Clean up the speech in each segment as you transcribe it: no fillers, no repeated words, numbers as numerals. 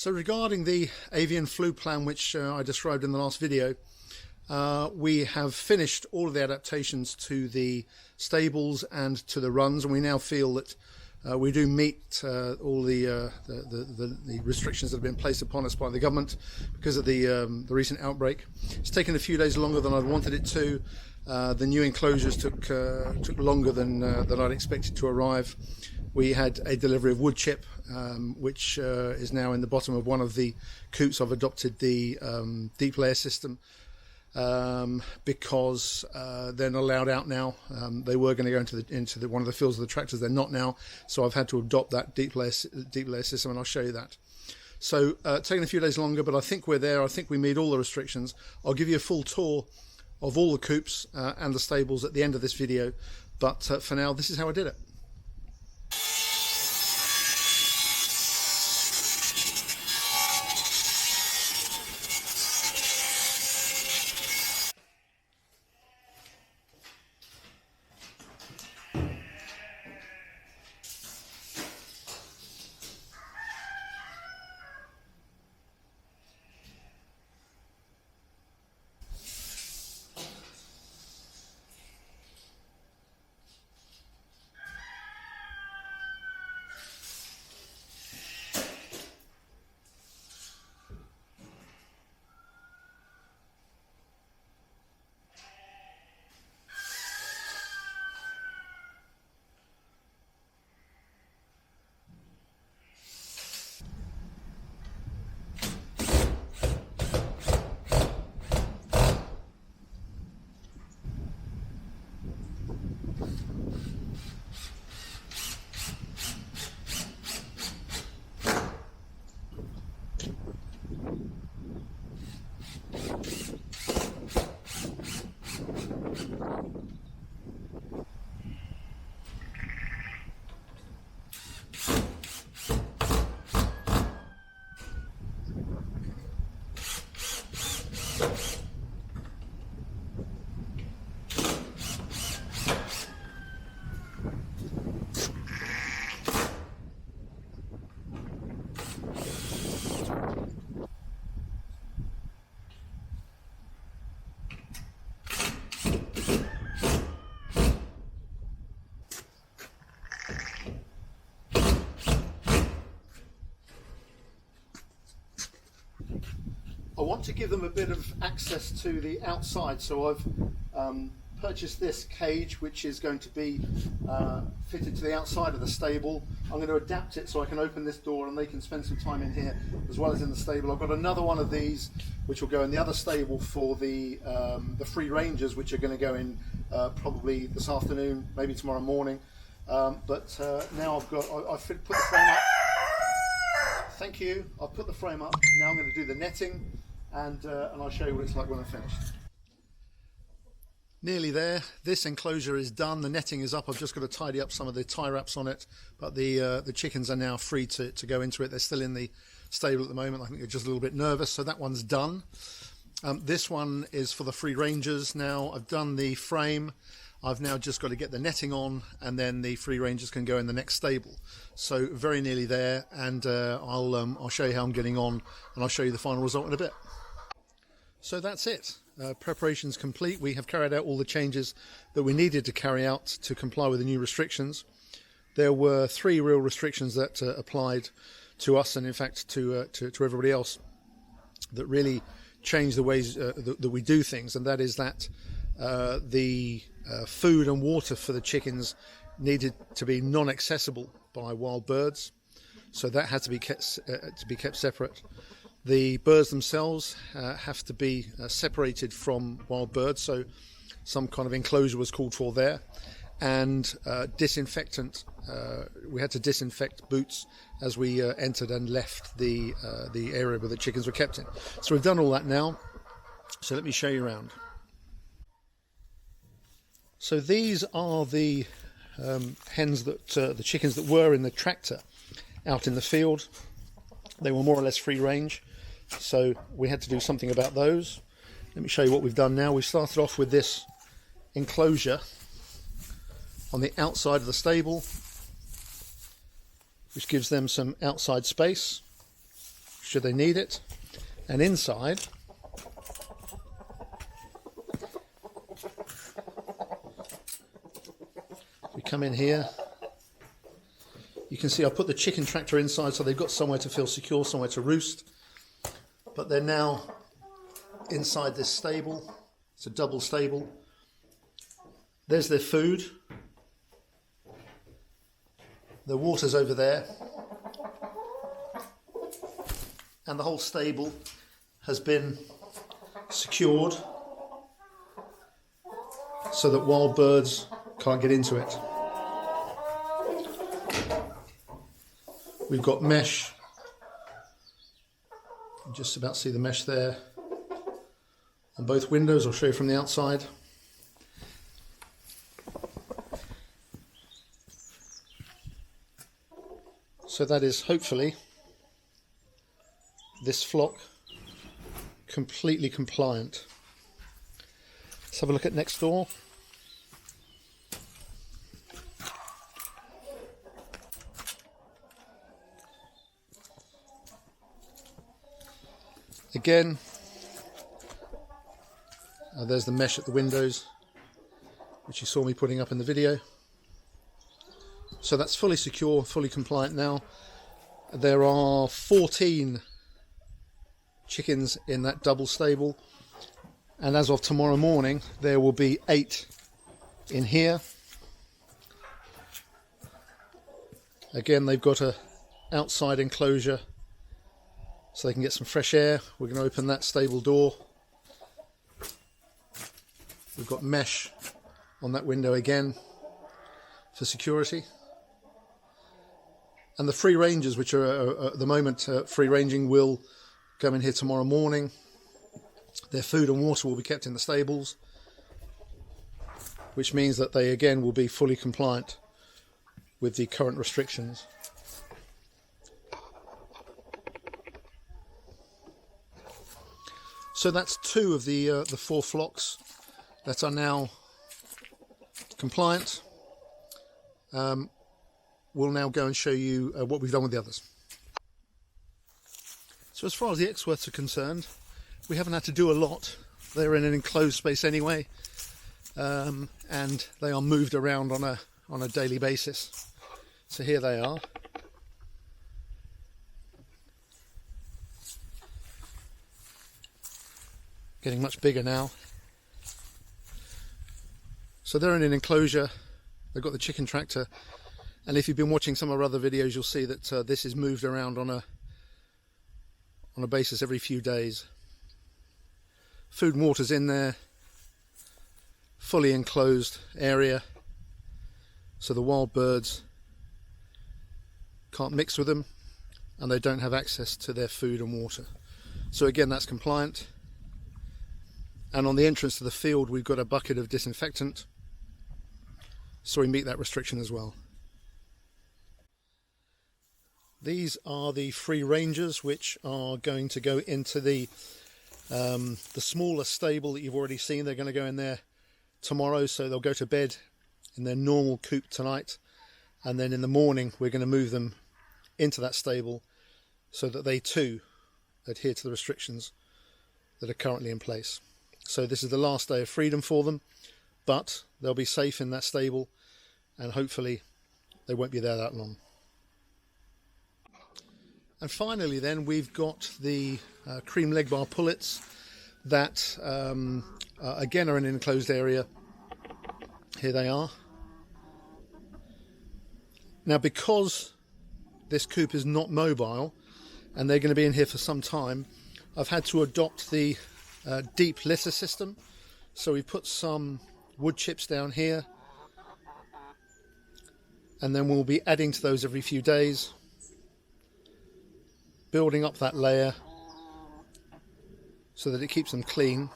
So regarding the avian flu plan, which I described in the last video, we have finished all of the adaptations to the stables and to the runs, and we now feel that we do meet all the restrictions that have been placed upon us by the government because of the recent outbreak. It's taken a few days longer than I'd wanted it to. The new enclosures took longer than I'd expected to arrive. We had a delivery of wood chip, which is now in the bottom of one of the coops. I've adopted the deep layer system because they're not allowed out now. They were going to go into one of the fields of the tractors. They're not now, so I've had to adopt that deep layer system, and I'll show you that. So taking a few days longer, but I think we're there. I think we meet all the restrictions. I'll give you a full tour of all the coops and the stables at the end of this video, but for now, this is how I did it. I want to give them a bit of access to the outside, so I've purchased this cage, which is going to be fitted to the outside of the stable. I'm going to adapt it so I can open this door and they can spend some time in here as well as in the stable. I've got another one of these which will go in the other stable for the free rangers, which are going to go in probably this afternoon, maybe tomorrow morning. But now I've put the frame up. Thank you. I've put the frame up. Now I'm going to do the netting, and I'll show you what it's like when I'm finished. Nearly there. This enclosure is done. The netting is up. I've just got to tidy up some of the tie wraps on it, but the chickens are now free to go into it. They're still in the stable at the moment. I think they're just a little bit nervous, so that one's done. This one is for the free rangers. Now I've done the frame. I've now just got to get the netting on, and then the free rangers can go in the next stable. So very nearly there, and I'll show you how I'm getting on, and I'll show you the final result in a bit. So that's it. Preparations complete. We have carried out all the changes that we needed to carry out to comply with the new restrictions. There were 3 real restrictions that applied to us, and in fact to everybody else, that really changed the ways that we do things, and that is that the food and water for the chickens needed to be non-accessible by wild birds, so that had to be kept separate. The birds themselves have to be separated from wild birds, so some kind of enclosure was called for there, and disinfectant. We had to disinfect boots as we entered and left the area where the chickens were kept in. So we've done all that now. So let me show you around. So these are the hens that the chickens that were in the tractor out in the field. They were more or less free range, so we had to do something about those. Let me show you what we've done now. We started off with this enclosure on the outside of the stable, which gives them some outside space. should they need it. And inside, we come in here, you can see I put the chicken tractor inside so they've got somewhere to feel secure, somewhere to roost. But they're now inside this stable. It's a double stable. There's their food. The water's over there. And the whole stable has been secured so that wild birds can't get into it. We've got mesh. You can just about see the mesh there on both windows. I'll show you from the outside. So that is hopefully this flock completely compliant. Let's have a look at next door. Again, there's the mesh at the windows, which you saw me putting up in the video. So that's fully secure, fully compliant now. There are 14 chickens in that double stable, and as of tomorrow morning there will be 8 in here. Again, they've got a outside enclosure so they can get some fresh air. We're going to open that stable door. We've got mesh on that window again for security. And the free rangers, which are at the moment free ranging, will go in here tomorrow morning. Their food and water will be kept in the stables, which means that they again will be fully compliant with the current restrictions. So that's 2 of the 4 flocks that are now compliant. We'll now go and show you what we've done with the others. So as far as the Exworths are concerned, we haven't had to do a lot. They're in an enclosed space anyway, and they are moved around on a daily basis. So here they are. Getting much bigger now. So they're in an enclosure. They've got the chicken tractor, and if you've been watching some of our other videos, you'll see that this is moved around on a basis every few days. Food and water's in there, fully enclosed area, so the wild birds can't mix with them and they don't have access to their food and water. So again, that's compliant. And on the entrance to the field, we've got a bucket of disinfectant, so we meet that restriction as well. These are the free rangers, which are going to go into the smaller stable that you've already seen. They're going to go in there tomorrow, so they'll go to bed in their normal coop tonight, and then in the morning we're going to move them into that stable so that they too adhere to the restrictions that are currently in place. So this is the last day of freedom for them, but they'll be safe in that stable, and hopefully they won't be there that long. And finally then, we've got the cream leg bar pullets that again are in an enclosed area. Here they are. Now, because this coop is not mobile and they're going to be in here for some time, I've had to adopt the deep litter system. So we put some wood chips down here, and then we'll be adding to those every few days, building up that layer so that it keeps them clean.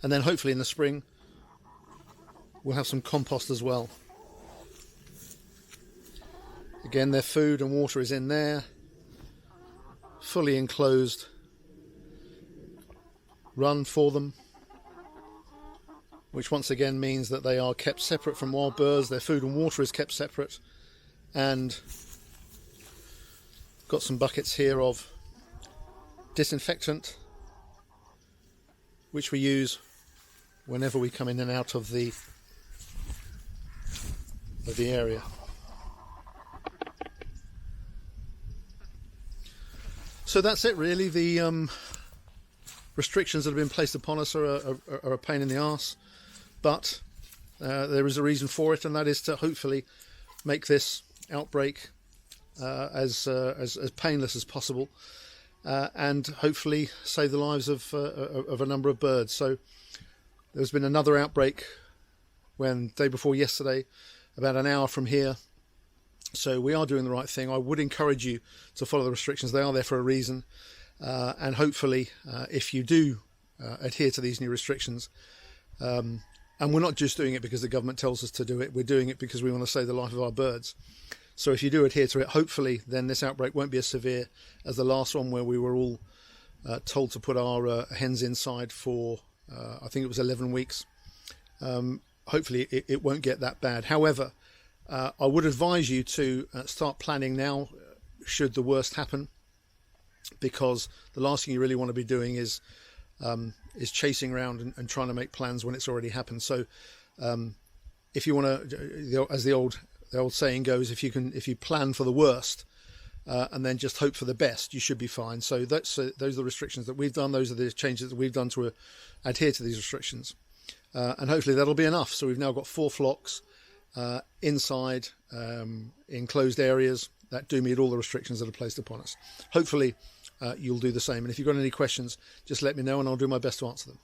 And then hopefully in the spring we'll have some compost as well. Again, their food and water is in there, fully enclosed run for them, which once again means that they are kept separate from wild birds. Their food and water is kept separate, and got some buckets here of disinfectant, which we use whenever we come in and out of the area. So that's it really. The restrictions that have been placed upon us are a pain in the arse, but there is a reason for it, and that is to hopefully make this outbreak as painless as possible, and hopefully save the lives of a number of birds. So there's been another outbreak day before yesterday, about an hour from here. So we are doing the right thing. I would encourage you to follow the restrictions. They are there for a reason. And hopefully, if you do adhere to these new restrictions, and we're not just doing it because the government tells us to do it, we're doing it because we want to save the life of our birds. So if you do adhere to it, hopefully then this outbreak won't be as severe as the last one, where we were all told to put our hens inside for, I think it was 11 weeks. Hopefully it won't get that bad. However, I would advise you to start planning now should the worst happen, because the last thing you really want to be doing is chasing around and trying to make plans when it's already happened. So if you want to, as the old saying goes, if you plan for the worst and then just hope for the best, you should be fine. So those are the restrictions that we've done. Those are the changes that we've done to adhere to these restrictions, and hopefully that'll be enough. So we've now got 4 flocks inside enclosed areas that do meet all the restrictions that are placed upon us. Hopefully you'll do the same, and if you've got any questions, just let me know and I'll do my best to answer them.